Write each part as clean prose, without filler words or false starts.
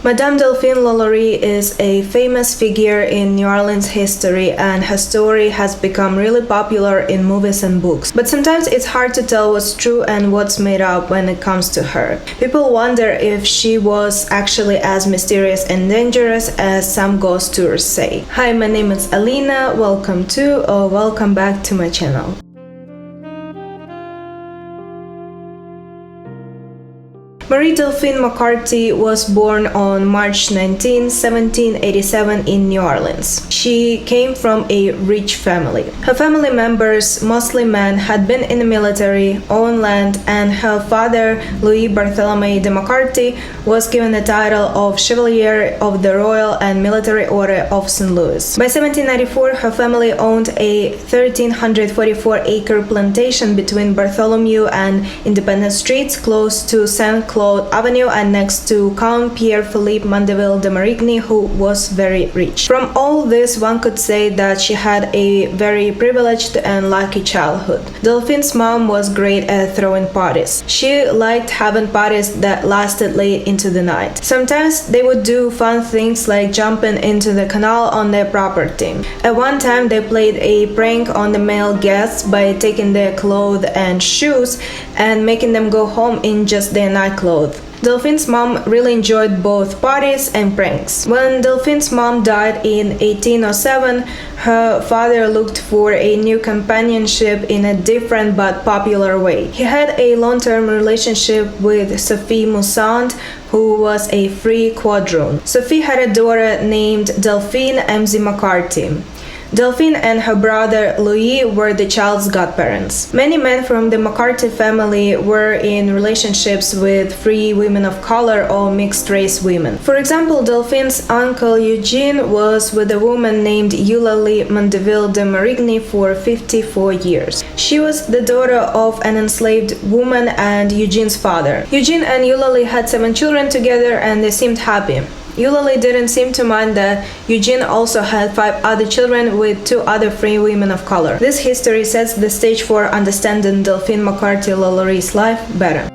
Madame Delphine LaLaurie is a famous figure in New Orleans history, and her story has become really popular in movies and books. But sometimes it's hard to tell what's true and what's made up when it comes to her. People wonder if she was actually as mysterious and dangerous as some ghost tours say. Hi, my name is Alina. Welcome back to my channel. Marie Delphine McCarthy was born on March 19, 1787 in New Orleans. She came from a rich family. Her family members, mostly men, had been in the military, owned land, and her father, Louis Bartholomew de McCarthy, was given the title of Chevalier of the Royal and Military Order of St. Louis. By 1794, her family owned a 1,344-acre plantation between Bartholomew and Independence Streets, close to St. Claude Avenue and next to Count Pierre-Philippe Mandeville de Marigny, who was very rich. From all this, one could say that she had a very privileged and lucky childhood. Delphine's mom was great at throwing parties. She liked having parties that lasted late into the night. Sometimes they would do fun things like jumping into the canal on their property. At one time, they played a prank on the male guests by taking their clothes and shoes and making them go home in just their nightclothes. Delphine's mom really enjoyed both parties and pranks. When Delphine's mom died in 1807, her father looked for a new companionship in a different but popular way. He had a long-term relationship with Sophie Moussaint, who was a free quadroon. Sophie had a daughter named Delphine MZ McCarthy. Delphine and her brother Louis were the child's godparents. Many men from the McCarthy family were in relationships with free women of color or mixed-race women. For example, Delphine's uncle Eugene was with a woman named Eulalie Mandeville de Marigny for 54 years. She was the daughter of an enslaved woman and Eugene's father. Eugene and Eulalie had 7 children together and they seemed happy. Eulalie didn't seem to mind that Eugene also had 5 other children with 2 other free women of color. This history sets the stage for understanding Delphine McCarthy LaLaurie's life better.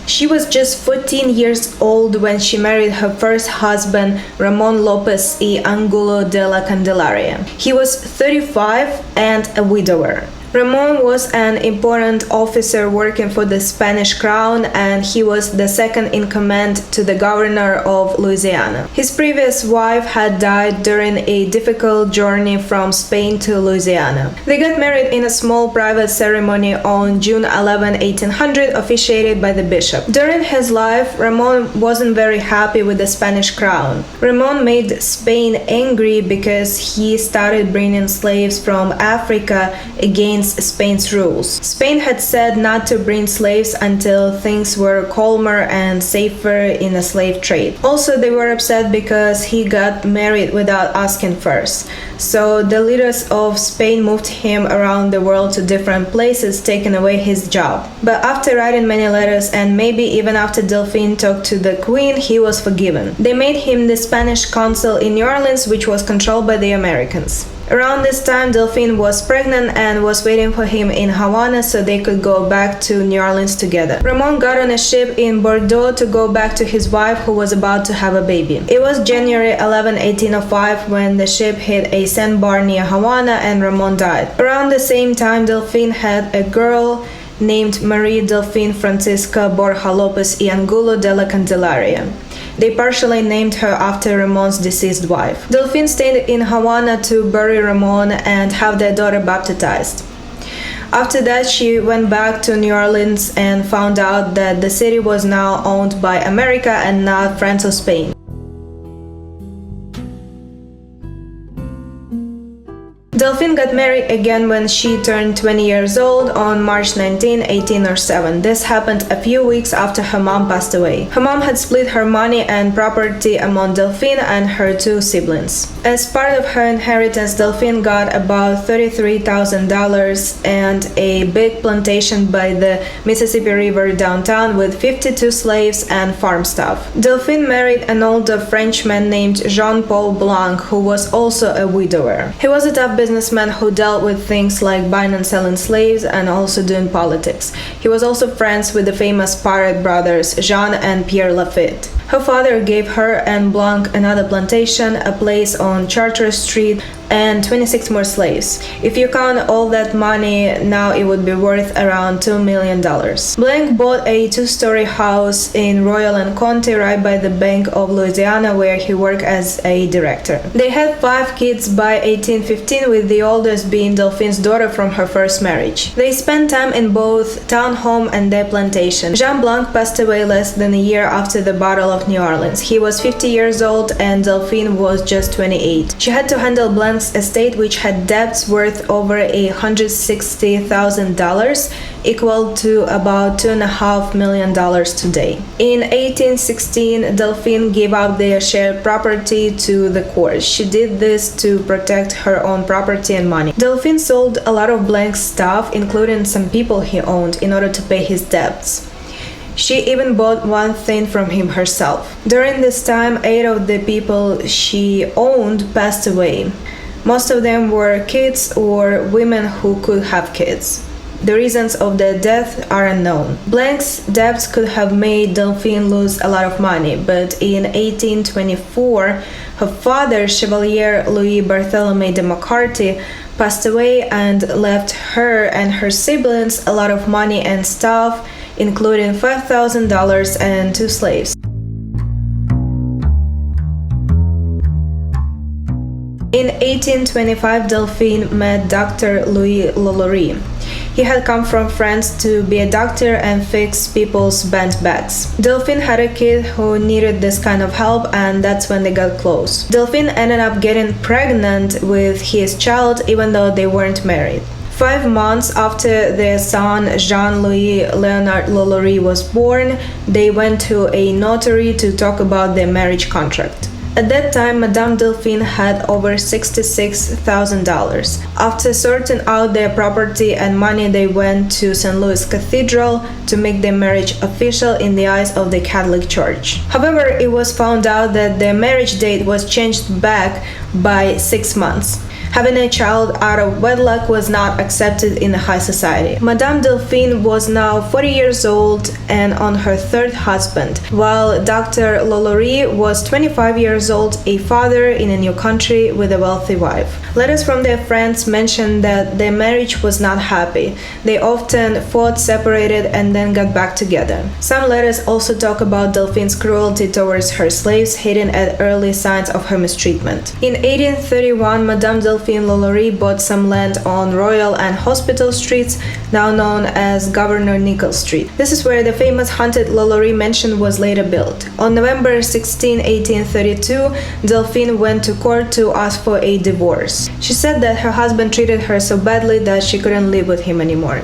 She was just 14 years old when she married her first husband, Ramon Lopez y Angulo de la Candelaria. He was 35 and a widower. Ramon was an important officer working for the Spanish crown, and he was the second in command to the governor of Louisiana. His previous wife had died during a difficult journey from Spain to Louisiana. They got married in a small private ceremony on June 11, 1800, officiated by the bishop. During his life, Ramon wasn't very happy with the Spanish crown. Ramon made Spain angry because he started bringing slaves from Africa against Spain's rules. Spain had said not to bring slaves until things were calmer and safer in the slave trade. Also, they were upset because he got married without asking first. So the leaders of Spain moved him around the world to different places, taking away his job. But after writing many letters and maybe even after Delphine talked to the Queen, he was forgiven. They made him the Spanish consul in New Orleans, which was controlled by the Americans. Around this time, Delphine was pregnant and was waiting for him in Havana so they could go back to New Orleans together. Ramon got on a ship in Bordeaux to go back to his wife, who was about to have a baby. It was January 11, 1805 when the ship hit a sandbar near Havana and Ramon died. Around the same time, Delphine had a girl named Marie Delphine Francisca Borja Lopez y Angulo de la Candelaria. They partially named her after Ramon's deceased wife. Delphine stayed in Havana to bury Ramon and have their daughter baptized. After that, she went back to New Orleans and found out that the city was now owned by America and not France or Spain. Delphine got married again when she turned 20 years old on March 19, 1807. This happened a few weeks after her mom passed away. Her mom had split her money and property among Delphine and her 2 siblings. As part of her inheritance, Delphine got about $33,000 and a big plantation by the Mississippi River downtown with 52 slaves and farm staff. Delphine married an older Frenchman named Jean-Paul Blanc, who was also a widower. He was a tough businessman businessman who dealt with things like buying and selling slaves and also doing politics. He was also friends with the famous pirate brothers Jean and Pierre Lafitte. Her father gave her and Blanc another plantation, a place on Chartres Street, and 26 more slaves. If you count all that money, now it would be worth around $2 million. Blanc bought a two-story house in Royal and Conte right by the Bank of Louisiana, where he worked as a director. They had 5 kids by 1815, with the oldest being Delphine's daughter from her first marriage. They spent time in both town home and their plantation. Jean Blanc passed away less than a year after the Battle of New Orleans. He was 50 years old and Delphine was just 28. She had to handle Blanc's estate, which had debts worth over $160,000, equal to about $2.5 million today. In 1816, Delphine gave up their shared property to the court. She did this to protect her own property and money. Delphine sold a lot of Blanc's stuff, including some people he owned, in order to pay his debts. She even bought one thing from him herself. During this time, 8 of the people she owned passed away. Most of them were kids or women who could have kids. The reasons of their death are unknown. Blanc's debts could have made Delphine lose a lot of money, but in 1824, her father, Chevalier Louis Barthélemy de McCarthy, passed away and left her and her siblings a lot of money and stuff, including $5,000 and 2 slaves. In 1825, Delphine met Dr. Louis Lalaurie. He had come from France to be a doctor and fix people's bent backs. Delphine had a kid who needed this kind of help, and that's when they got close. Delphine ended up getting pregnant with his child even though they weren't married. 5 months after their son Jean-Louis Leonard Lalaurie was born, they went to a notary to talk about their marriage contract. At that time, Madame Delphine had over $66,000. After sorting out their property and money, they went to St. Louis Cathedral to make their marriage official in the eyes of the Catholic Church. However, it was found out that their marriage date was changed back by 6 months. Having a child out of wedlock was not accepted in the high society. Madame Delphine was now 40 years old and on her 3rd husband, while Dr. Lalaurie was 25 years old, a father in a new country with a wealthy wife. Letters from their friends mentioned that their marriage was not happy. They often fought, separated, and then got back together. Some letters also talk about Delphine's cruelty towards her slaves, hinting at early signs of her mistreatment. In 1831, Madame Delphine Lalaurie bought some land on Royal and Hospital Streets, now known as Governor Nichols Street. This is where the famous haunted Lalaurie mansion was later built. On November 16, 1832, Delphine went to court to ask for a divorce. She said that her husband treated her so badly that she couldn't live with him anymore.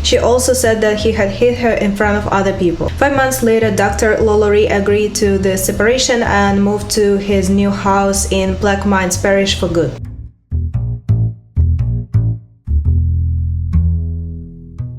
She also said that he had hit her in front of other people. 5 months later, Dr. Lalaurie agreed to the separation and moved to his new house in Plaquemines Parish for good.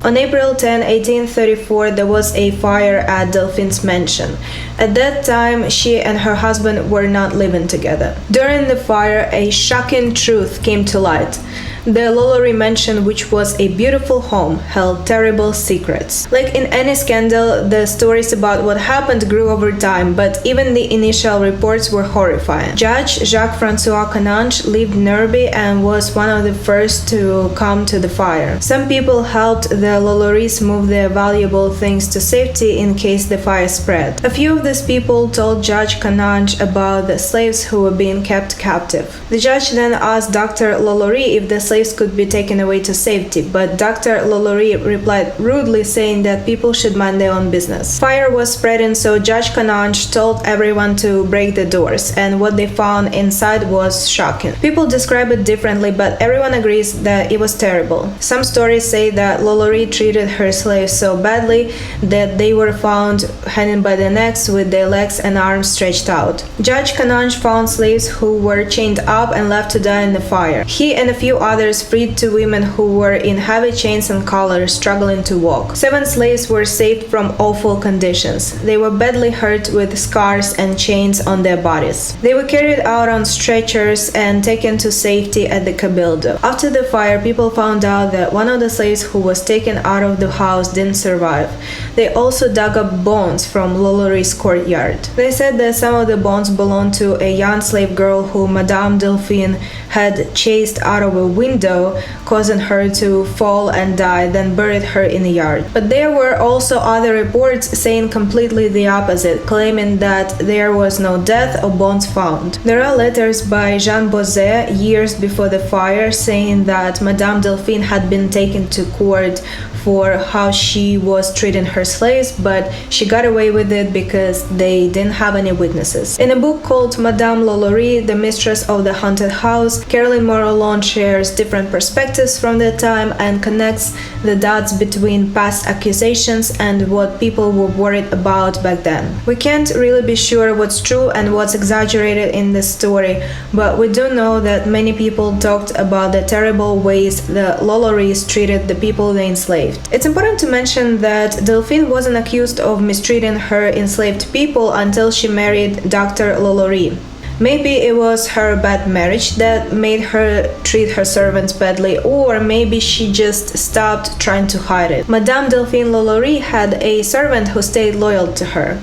On April 10, 1834, there was a fire at Delphine's mansion. At that time, she and her husband were not living together. During the fire, a shocking truth came to light. The Lalaurie mansion, which was a beautiful home, held terrible secrets. Like in any scandal, the stories about what happened grew over time, but even the initial reports were horrifying. Judge Jacques-François Canange lived nearby and was one of the first to come to the fire. Some people helped the Lalauries move their valuable things to safety in case the fire spread. A few of these people told Judge Canange about the slaves who were being kept captive. The judge then asked Dr. Lalaurie if the slaves could be taken away to safety, but Dr. Lalaurie replied rudely, saying that people should mind their own business. Fire was spreading, so Judge Canange told everyone to break the doors, and what they found inside was shocking. People describe it differently, but everyone agrees that it was terrible. Some stories say that Lalaurie treated her slaves so badly that they were found hanging by their necks with their legs and arms stretched out. Judge Canange found slaves who were chained up and left to die in the fire. He and a few others others freed two women who were in heavy chains and collars, struggling to walk. 7 slaves were saved from awful conditions. They were badly hurt with scars and chains on their bodies. They were carried out on stretchers and taken to safety at the Cabildo. After the fire, people found out that one of the slaves who was taken out of the house didn't survive. They also dug up bones from Lolore's courtyard. They said that some of the bones belonged to a young slave girl who Madame Delphine had chased out of a window, causing her to fall and die, then buried her in the yard. But there were also other reports saying completely the opposite, claiming that there was no death or bones found. There are letters by Jean Bozet years before the fire saying that Madame Delphine had been taken to court for how she was treating her slaves, but she got away with it because they didn't have any witnesses. In a book called Madame Lolore, the Mistress of the Haunted House, Caroline Morillon shares different perspectives from that time and connects the dots between past accusations and what people were worried about back then. We can't really be sure what's true and what's exaggerated in this story, but we do know that many people talked about the terrible ways the Lolores treated the people they enslaved. It's important to mention that Delphine wasn't accused of mistreating her enslaved people until she married Dr. Lolore. Maybe it was her bad marriage that made her treat her servants badly, or maybe she just stopped trying to hide it. Madame Delphine Lolore had a servant who stayed loyal to her.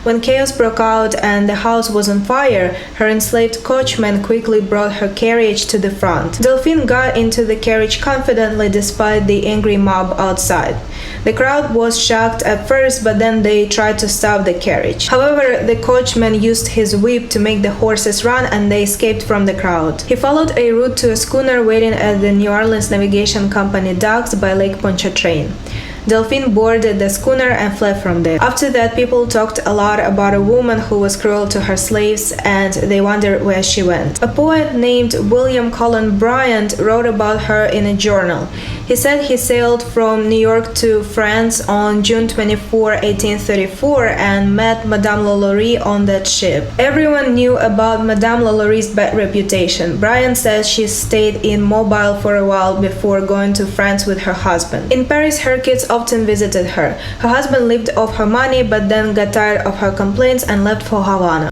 When chaos broke out and the house was on fire, her enslaved coachman quickly brought her carriage to the front. Delphine got into the carriage confidently despite the angry mob outside. The crowd was shocked at first, but then they tried to stop the carriage. However, the coachman used his whip to make the horses run and they escaped from the crowd. He followed a route to a schooner waiting at the New Orleans Navigation Company docks by Lake Pontchartrain. Delphine boarded the schooner and fled from there. After that, people talked a lot about a woman who was cruel to her slaves, and they wondered where she went. A poet named William Cullen Bryant wrote about her in a journal. He said he sailed from New York to France on June 24, 1834, and met Madame Lolore on that ship. Everyone knew about Madame Lolore's bad reputation. Bryant says she stayed in Mobile for a while before going to France with her husband. In Paris, her kids often visited her. Her husband lived off her money, but then got tired of her complaints and left for Havana.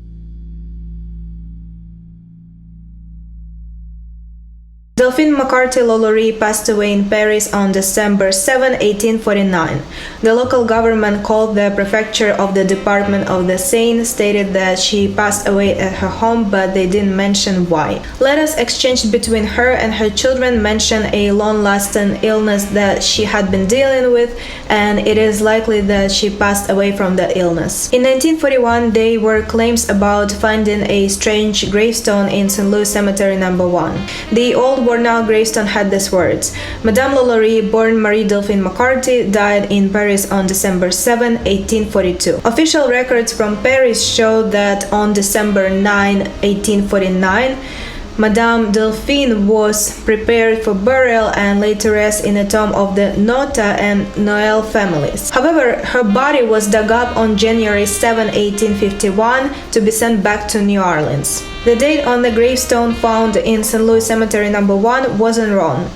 Delphine McCarthy Lolore passed away in Paris on December 7, 1849. The local government called the prefecture of the Department of the Seine stated that she passed away at her home, but they didn't mention why. Letters exchanged between her and her children mention a long-lasting illness that she had been dealing with, and it is likely that she passed away from that illness. In 1941, there were claims about finding a strange gravestone in St. Louis Cemetery No. 1. The old worn-out gravestone had these words: Madame Lolore, born Marie Delphine McCarthy, died in Paris on December 7, 1842. Official records from Paris show that on December 9, 1849, Madame Delphine was prepared for burial and later rest in the tomb of the Nota and Noel families. However, her body was dug up on January 7, 1851 to be sent back to New Orleans. The date on the gravestone found in St. Louis Cemetery No. 1 wasn't wrong.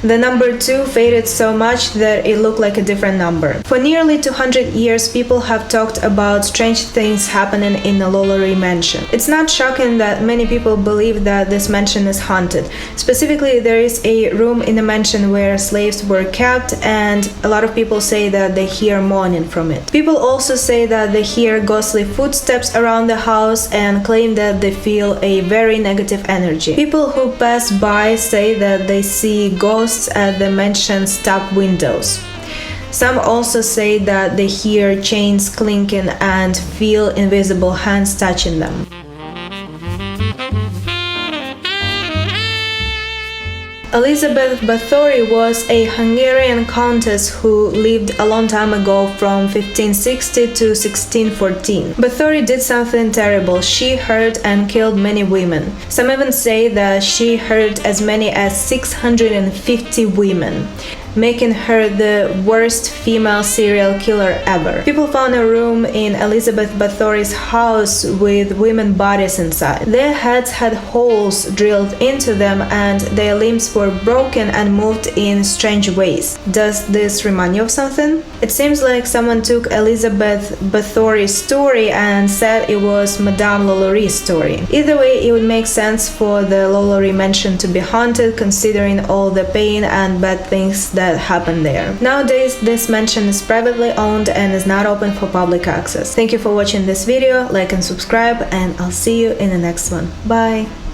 The number 2 faded so much that it looked like a different number. For nearly 200 years, people have talked about strange things happening in the Lolore mansion. It's not shocking that many people believe that this mansion is haunted. Specifically, there is a room in the mansion where slaves were kept, and a lot of people say that they hear moaning from it. People also say that they hear ghostly footsteps around the house and claim that they feel a very negative energy. People who pass by say that they see ghosts at the mansion's top windows. Some also say that they hear chains clinking and feel invisible hands touching them. Elizabeth Bathory was a Hungarian countess who lived a long time ago from 1560 to 1614. Bathory did something terrible. She hurt and killed many women. Some even say that she hurt as many as 650 women. making her the worst female serial killer ever. People found a room in Elizabeth Bathory's house with women's bodies inside. Their heads had holes drilled into them and their limbs were broken and moved in strange ways. Does this remind you of something? It seems like someone took Elizabeth Bathory's story and said it was Madame LaLaurie's story. Either way, it would make sense for the LaLaurie mansion to be haunted, considering all the pain and bad things that happened there. Nowadays, this mansion is privately owned and is not open for public access. Thank you for watching this video, like and subscribe, and I'll see you in the next one. Bye!